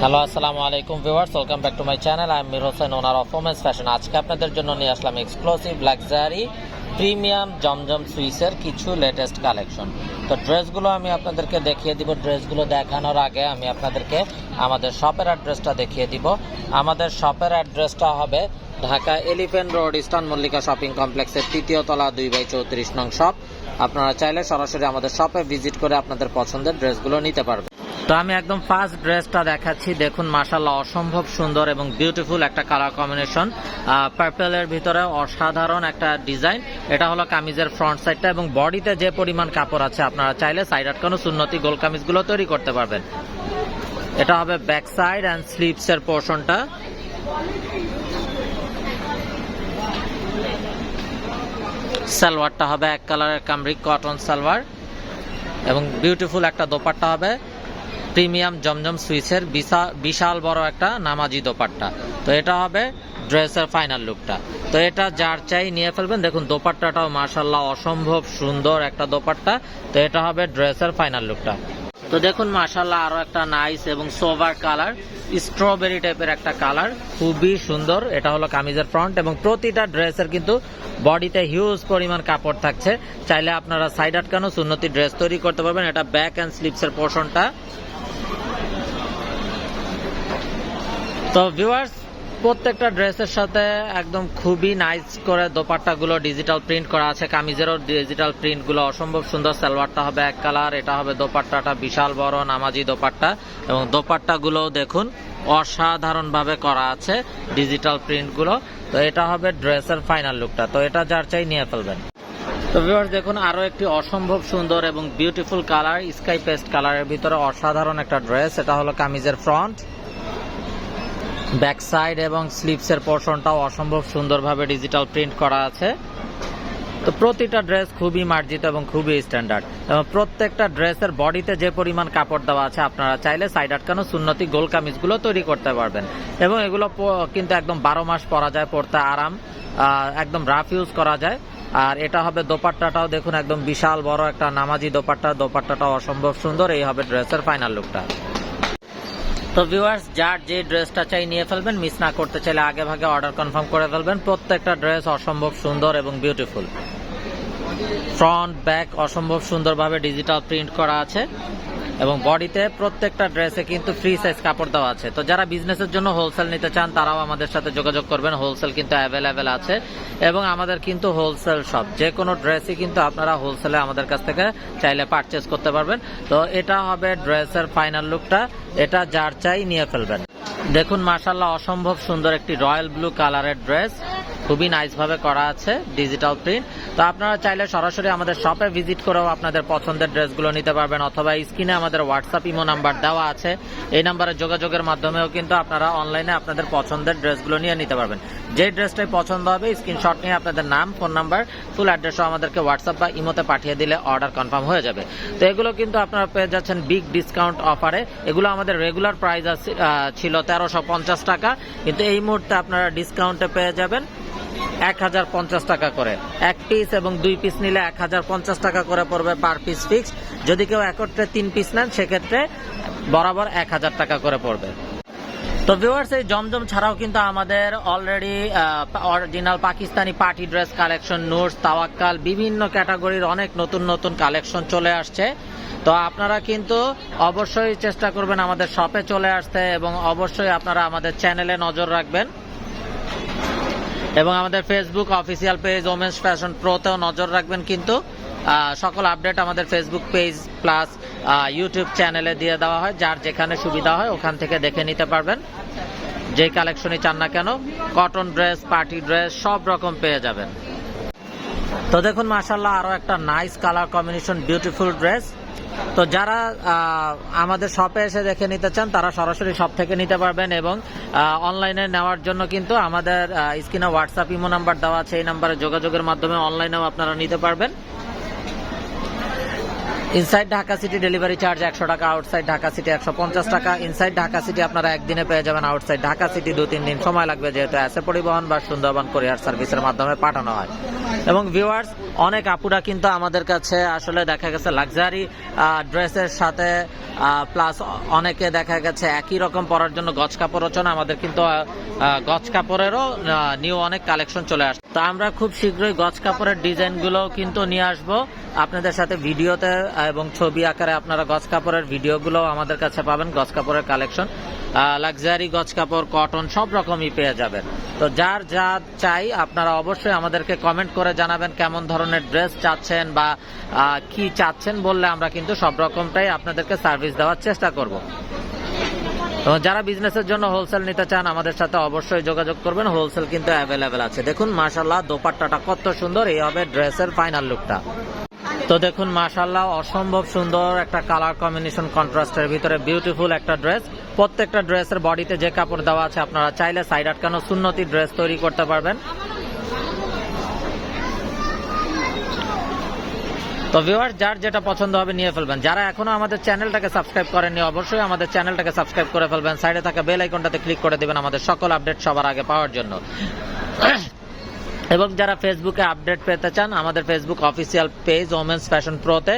Hello, আসসালামু আলাইকুম viewers, welcome back to my channel. I am Mir Hossain, owner of women's fashion. আজকে আপনাদের জন্য নিয়ে আসলাম এক্সক্লুসিভ লাক্সারি প্রিমিয়াম জমজম সুইসের কিছু লেটেস্ট কালেকশন। তো ড্রেসগুলো আমি আপনাদেরকে দেখিয়ে দিব। ড্রেসগুলো দেখানোর আগে আমি আপনাদেরকে আমাদের শপের অ্যাড্রেসটা দেখিয়ে দিব। আমাদের শপের অ্যাড্রেসটা হবে Dhaka elephant road, eastern Mallika shopping কমপ্লেক্সের ৩য় তলা ২/৩৪ নং শপ। আপনারা চাইলে সরাসরি আমাদের শপে ভিজিট করে আপনাদের পছন্দের ড্রেসগুলো নিতে পারবেন। তো আমি একদম ফার্স্ট ড্রেসটা দেখাচ্ছি। দেখুন, মাশাআল্লাহ অসম্ভব সুন্দর এবং বিউটিফুল একটা কালার কম্বিনেশন। পার্পেলের ভিতরে অসাধারণ একটা ডিজাইন। এটা হলো কামিজের ফ্রন্ট সাইডটা এবং বডিতে যে পরিমাণ কাপড় আছে আপনারা চাইলে সাইড আটকানো সুন্নতি গোল কামিজগুলো তৈরি করতে পারবেন। এটা হবে ব্যাক সাইড অ্যান্ড স্লিভস এর পোর্শনটা। সালোয়ারটা হবে এক কালারের কামরিক কটন সালোয়ার এবং বিউটিফুল একটা দোপাট্টা হবে প্রিমিয়াম জমজম সুইসের বিশাল বড় একটা নামাজি দোপাট্টা। তো এটা হবে ড্রেসের ফাইনাল লুকটা। তো এটা যার চাই নিয়ে ফেলবেন। দেখুন দোপাট্টাটাও মাশাআল্লাহ অসম্ভব সুন্দর একটা দোপাট্টা। তো এটা হবে ড্রেসের ফাইনাল লুকটা। তো দেখুন মাশাআল্লাহ আরো একটা নাইস এবং সোভার কালার, স্ট্রবেরি টাইপের একটা কালার, খুবই সুন্দর। এটা হলো কামিজের ফ্রন্ট এবং প্রতিটা ড্রেসের কিন্তু বডিতে হিউজ পরিমাণ কাপড় থাকছে। চাইলে আপনারা সাইড আটকানো সুন্নতি ড্রেস তৈরি করতে পারবেন। এটা ব্যাক অ্যান্ড স্লিভস এর পোর্শনটা। তো ভিউয়ার্স, প্রত্যেকটা ড্রেসের সাথে একদম খুবই নাইস করে দোপাট্টাগুলো ডিজিটাল প্রিন্ট করা আছে। কামিজেরও ডিজিটাল প্রিন্টগুলো অসম্ভব সুন্দর। সালোয়ারটা হবে এক কালার, এটা হবে দোপাট্টাটা বিশাল বড় নামাজি দোপাট্টা এবং দোপাট্টাগুলো দেখুন অসাধারণভাবে করা আছে ডিজিটাল প্রিন্টগুলো। তো এটা হবে ড্রেসের ফাইনাল লুকটা। তো এটা যার চাই নিয়ে ফেলবেন। তো ভিউয়ার্স দেখুন আরো একটি অসম্ভব সুন্দর এবং বিউটিফুল কালার, স্কাই পেস্ট কালারের ভিতরে অসাধারণ একটা ড্রেস। এটা হলো কামিজের ফ্রন্ট, ব্যাক সাইড এবং স্লিভস এর পোর্শনটাও অসম্ভব সুন্দরভাবে ডিজিটাল প্রিন্ট করা আছে। তো প্রতিটা ড্রেস খুবই মার্জিত এবং খুবই স্ট্যান্ডার্ড এবং প্রত্যেকটা ড্রেসের বডিতে যে পরিমাণ কাপড় দেওয়া আছে আপনারা চাইলে সাইড আটকানো সুন্নতি গোল কামিজগুলো তৈরি করতে পারবেন এবং এগুলো কিন্তু একদম 12 মাস পরা যায়, পরতে আরাম, একদম রাফ ইউজ করা যায়। আর এটা হবে দোপাট্টাটাও দেখুন একদম বিশাল বড় একটা নামাজি দোপাট্টা। দোপাট্টাটাও অসম্ভব সুন্দর। এই হবে ড্রেসের ফাইনাল লুকটা। তো ভিউয়ার্স, যার যে ড্রেসটা চাই নিয়ে ফেলবেন। মিস না করতে চাইলে আগে ভাগে অর্ডার কনফার্ম করে ফেলবেন। প্রত্যেকটা ড্রেস অসম্ভব সুন্দর এবং বিউটিফুল। ফ্রন্ট ব্যাক অসম্ভব সুন্দরভাবে ডিজিটাল প্রিন্ট করা আছে এবং বডিতে প্রত্যেকটা ড্রেসে কিন্তু ফ্রি সাইজ কাপড় দেওয়া আছে। তো যারা বিজনেসের জন্য হোলসেল নিতে চান তারাও আমাদের সাথে যোগাযোগ করবেন। হোলসেল কিন্তু অ্যাভেলেবেল আছে এবং আমাদের কিন্তু হোলসেল শপ, যে কোনো ড্রেসই কিন্তু আপনারা হোলসেলে আমাদের কাছ থেকে চাইলে পারচেস করতে পারবেন। তো এটা হবে ড্রেসের ফাইনাল লুকটা। এটা যার চাই নিয়ে ফেলবেন। দেখুন মাশাআল্লাহ অসম্ভব সুন্দর একটি রয়্যাল ব্লু কালারের ড্রেস, খুবই নাইস ভাবে করা আছে ডিজিটাল প্রিন্ট। তো আপনারা চাইলে সরাসরি আমাদের শপে ভিজিট করেও আপনাদের পছন্দের ড্রেসগুলো নিতে পারবেন অথবা স্ক্রিনে আমাদের হোয়াটসঅ্যাপ ইমো নাম্বার দেওয়া আছে। এই নাম্বারে যোগাযোগের মাধ্যমেও কিন্তু আপনারা অনলাইনে আপনাদের পছন্দের ড্রেসগুলো নিয়ে নিতে পারবেন। যে ড্রেসটাই পছন্দ হবে স্ক্রিনশট নিয়ে আপনাদের নাম, ফোন নাম্বার, ফুল অ্যাড্রেসও আমাদেরকে হোয়াটসঅ্যাপ বা ইমোতে পাঠিয়ে দিলে অর্ডার কনফার্ম হয়ে যাবে। তো এগুলো কিন্তু আপনারা পেয়ে যাচ্ছেন বিগ ডিসকাউন্ট অফারে। এগুলো আমাদের রেগুলার প্রাইস ছিল 1350 টাকা, কিন্তু এই মুহূর্তে আপনারা ডিসকাউন্টে পেয়ে যাবেন 1050 টাকা করে। এক পিস এবং 2 পিস নিলে 1050 টাকা করে পড়বে পার পিস ফিক্সড। যদি কেউ একত্রে 3 পিস নেন সেক্ষেত্রে বরাবর 1000 টাকা করে পড়বে। তো ভিউয়ার্স, এই জমজম ছাড়াও কিন্তু আমাদের already original Pakistani party dress collection, Noor's, Tawakkal, বিভিন্ন ক্যাটাগরির অনেক নতুন নতুন কালেকশন চলে আসছে। তো আপনারা কিন্তু অবশ্যই চেষ্টা করবেন আমাদের শপে চলে আসতে এবং অবশ্যই আপনারা আমাদের চ্যানেলে নজর রাখবেন এবং আমাদের Facebook official page women's fashion প্রোতেও নজর রাখবেন। কিন্তু সকল আপডেট আমাদের ফেসবুক পেজ প্লাস ইউটিউব চ্যানেলে দিয়ে দেওয়া হয়। যার যেখানে সুবিধা হয় ওখান থেকে দেখে নিতে পারবেন। যে কালেকশনই চান না কেন, কটন ড্রেস, পার্টি ড্রেস সব রকম পেয়ে যাবেন। তো দেখুন মাশাআল্লাহ আরো একটা nice colour combination, beautiful dress. তো যারা আমাদের শপে এসে দেখে নিতে চান তারা সরাসরি শপ থেকে নিতে পারবেন এবং অনলাইনে নেওয়ার জন্য কিন্তু আমাদের স্ক্রিনে হোয়াটসঅ্যাপ ইমো নাম্বার দেওয়া আছে। এই নাম্বারে যোগাযোগের মাধ্যমে অনলাইনেও আপনারা নিতে পারবেন। Inside Dhaka city delivery charge 100 টাকা, আউটসাইড ঢাকা সিটি 150 টাকা। ইনসাইড ঢাকা সিটি আপনারা একদিনে পেয়ে যাবেন, আউটসাইড ঢাকা সিটি 2-3 দিন সময় লাগবে, যেহেতু অ্যাসে পরিবহন বা সুন্দরবন কুরিয়ার সার্ভিসের মাধ্যমে পাঠানো হয়। এবং ভিউয়ার্স, অনেক আপুরা কিন্তু আমাদের কাছে আসলে দেখা গেছে লাক্সারি ড্রেসের সাথে প্লাস অনেকে দেখা গেছে একই রকম পরার জন্য গজ কাপড়ও চান। আমাদের কিন্তু গজ কাপড়েরও নিউ অনেক কালেকশন চলে আসছে, তো আমরা খুব শীঘ্রই গজ কাপড়ের ডিজাইনগুলো কিন্তু নিয়ে আসবো আপনাদের সাথে ভিডিওতে, এবং ছবি আকারে আপনারা গজ কাপড়ের ভিডিওগুলো আমাদের কাছে পাবেন। গজ কাপড়ের কালেকশন, লাক্সারি গজ কাপড়, কটন সব রকমই পেয়ে যাবেন। তো যার যা চাই আপনারা অবশ্যই আমাদেরকে কমেন্ট করে জানাবেন কেমন ধরনের ড্রেস চাচ্ছেন বা কি চাচ্ছেন, বললে আমরা কিন্তু সব রকমটাই আপনাদেরকে সার্ভিস দেওয়ার চেষ্টা করব। তো যারা বিজনেসের জন্য হোলসেল নিতে চান আমাদের সাথে অবশ্যই যোগাযোগ করবেন, হোলসেল কিন্তু অ্যাভেলেবেল আছে। দেখুন মাশাআল্লাহ দোপাট্টাটা কত সুন্দর, এই হবে ড্রেসের ফাইনাল লুকটা। তো দেখুন মাশাআল্লাহ অসম্ভব সুন্দর একটা কালার কম্বিনেশন, কন্ট্রাস্টের ভিতরে বিউটিফুল একটা ড্রেস। প্রত্যেকটা ড্রেসের বডিতে যে কাপড় দেওয়া আছে আপনারা চাইলে সাইড আটকানো সুন্নতি ড্রেস তৈরি করতে পারবেন। তো ভিউয়ার্স, যার যেটা পছন্দ হবে নিয়ে ফেলবেন। যারা এখনো আমাদের চ্যানেলটাকে সাবস্ক্রাইব করেননি অবশ্যই আমাদের চ্যানেলটাকে সাবস্ক্রাইব করে ফেলবেন, সাইডে থাকা বেল আইকনটাতে ক্লিক করে দিবেন আমাদের সকল আপডেট সবার আগে পাওয়ার জন্য। এবং যারা ফেসবুকে আপডেট পেতে চান আমাদের Facebook official page women's fashion প্রোতে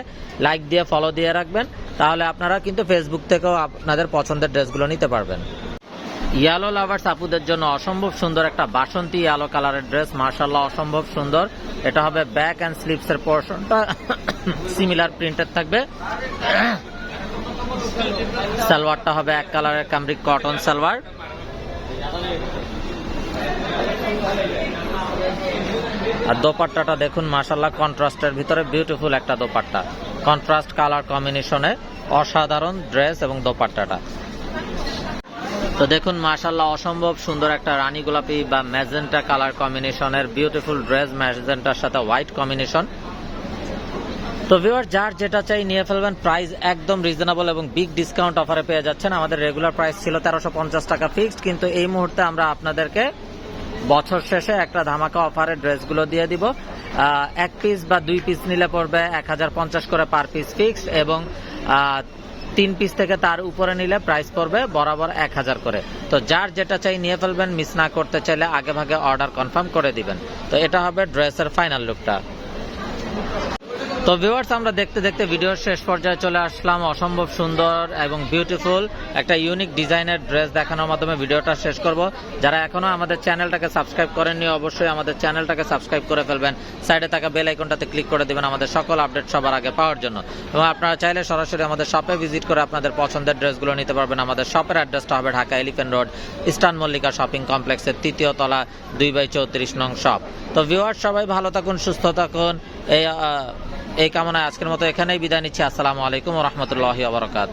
লাইক দিয়ে ফলো দিয়ে রাখবেন, তাহলে আপনারা কিন্তু ফেসবুক থেকেও আপনাদের পছন্দের ড্রেসগুলো নিতে পারবেন। ইয়েলো লাভার্স আপুদের জন্য অসম্ভব সুন্দর একটা বাসন্তী ইয়েলো কালারের ড্রেস, মাশাআল্লাহ অসম্ভব সুন্দর। এটা হবে ব্যাক অ্যান্ড স্লিভস এর পোরশনটা সিমিলার প্রিন্টেড থাকবে। সালোয়ারটা হবে এক কালারের কামরিক কটন সালোয়ার। আর দোপাট্টাটা দেখুন মাশাআল্লাহ কন্ট্রাস্টের ভিতরে বিউটিফুল একটা দোপাট্টা, কন্ট্রাস্ট কালার কম্বিনেশনে অসাধারণ ড্রেস এবং দোপাট্টাটা। তো দেখুন মাশাআল্লাহ অসম্ভব সুন্দর একটা রানী গোলাপি বা ম্যাজেন্টা কালার কম্বিনেশনের বিউটিফুল ড্রেস, ম্যাজেন্টার সাথে হোয়াইট কম্বিনেশন। তো ভিউয়ার্স, যার যেটা চাই নিয়ে ফেলবেন। প্রাইস একদম রিজনেবল এবং বিগ ডিসকাউন্ট অফারে পেয়ে যাচ্ছেন। আমাদের রেগুলার প্রাইস ছিল 1350 টাকা ফিক্সড, কিন্তু এই মুহূর্তে আমরা আপনাদেরকে বছর শেষে একটা ধামাকা অফারে ড্রেসগুলো দিয়ে দিব। 1 পিস বা 2 পিস নিলে পড়বে 1050 করে পার পিস ফিক্সড, এবং 3 পিস থেকে তার উপরে নিলে প্রাইস পড়বে বরাবর 1000 করে। তো যার যেটা চাই নিয়ে ফেলবেন, মিস না করতে চাইলে আগে ভাগে অর্ডার কনফার্ম করে দিবেন। তো এটা হবে ড্রেসের ফাইনাল লুকটা। তো ভিউয়ার্স, আমরা দেখতে দেখতে ভিডিওর শেষ পর্যায়ে চলে আসলাম। অসম্ভব সুন্দর এবং বিউটিফুল একটা ইউনিক ডিজাইনের ড্রেস দেখানোর মাধ্যমে ভিডিওটা শেষ করব। যারা এখনো আমাদের চ্যানেলটাকে সাবস্ক্রাইব করেননি অবশ্যই আমাদের চ্যানেলটাকে সাবস্ক্রাইব করে ফেলবেন, সাইডে থাকা বেল আইকনটাতে ক্লিক করে দিবেন আমাদের সকল আপডেট সবার আগে পাওয়ার জন্য। এবং আপনারা চাইলে সরাসরি আমাদের শপে ভিজিট করে আপনাদের পছন্দের ড্রেসগুলো নিতে পারবেন। আমাদের শপের অ্যাড্রেসটা হবে Dhaka elephant road, eastern Mallika shopping কমপ্লেক্সের 3য় তলা 2/34 নং শপ। তো ভিউয়ার্স, সবাই ভালো থাকুন, সুস্থ থাকুন, এই কামনায় আজকের মতো এখানেই বিদায় নিচ্ছি। আসসালামু আলাইকুম ওয়া রাহমাতুল্লাহি ওয়া বারাকাতুহু।